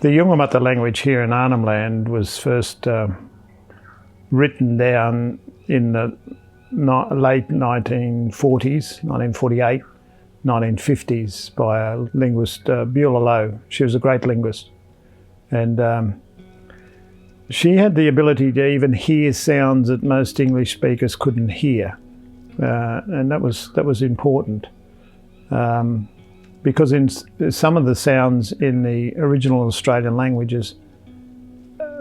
The Yungamata language here in Arnhem Land was first written down in the late 1940s, 1948, 1950s by a linguist, Beulah Lowe. She was a great linguist. And she had the ability to even hear sounds that most English speakers couldn't hear. And that was important. Because in some of the sounds in the original Australian languages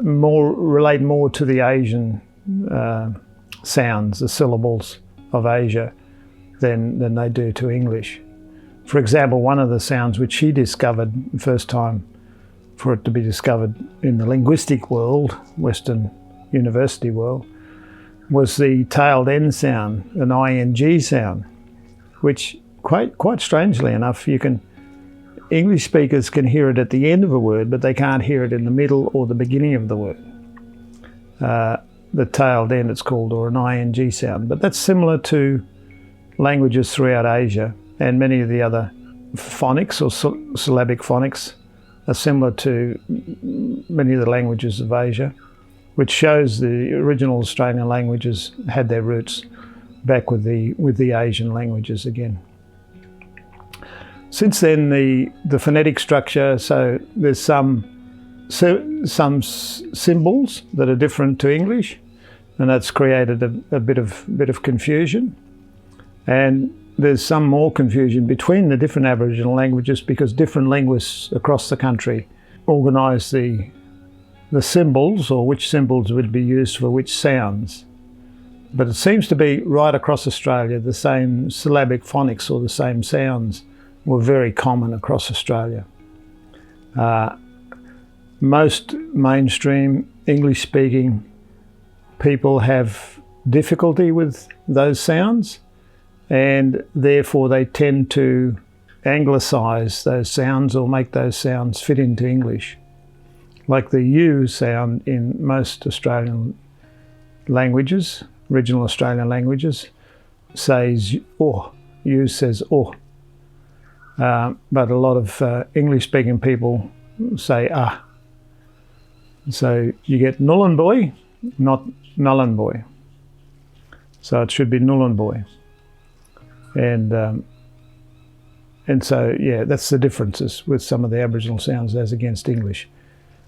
relate more to the Asian sounds, the syllables of Asia, than they do to English. For example, one of the sounds which she discovered, the first time for it to be discovered in the linguistic world, Western university world, was the tailed end sound, an ing sound, which quite strangely enough, English speakers can hear it at the end of a word, but they can't hear it in the middle or the beginning of the word. The tailed end, it's called, or an ing sound. But that's similar to languages throughout Asia, and many of the other phonics or syllabic phonics are similar to many of the languages of Asia, which shows the original Australian languages had their roots back with the Asian languages again. Since then, the phonetic structure, so there's some symbols that are different to English, and that's created a bit of confusion. And there's some more confusion between the different Aboriginal languages because different linguists across the country organise the symbols, or which symbols would be used for which sounds. But it seems to be right across Australia, the same syllabic phonics or the same sounds were very common across Australia. Most mainstream English-speaking people have difficulty with those sounds, and therefore they tend to anglicise those sounds or make those sounds fit into English. Like the U sound in most Australian languages, original Australian languages, says oh, U says oh. But a lot of English-speaking people say ah. So you get Nhulunbuy, not Nhulunbuy. So it should be Nhulunbuy. And so, yeah, that's the differences with some of the Aboriginal sounds as against English.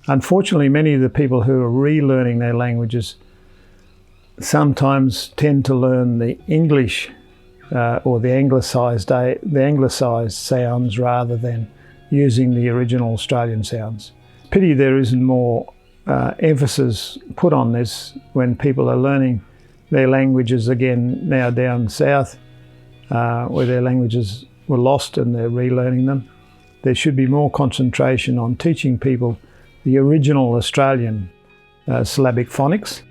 Unfortunately, many of the people who are relearning their languages sometimes tend to learn the English or the anglicised sounds rather than using the original Australian sounds. Pity there isn't more emphasis put on this when people are learning their languages again now down south, where their languages were lost and they're relearning them. There should be more concentration on teaching people the original Australian syllabic phonics,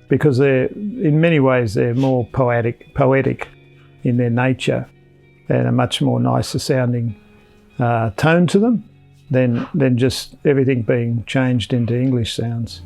because in many ways they're more poetic in their nature and a much more nicer sounding tone to them than just everything being changed into English sounds.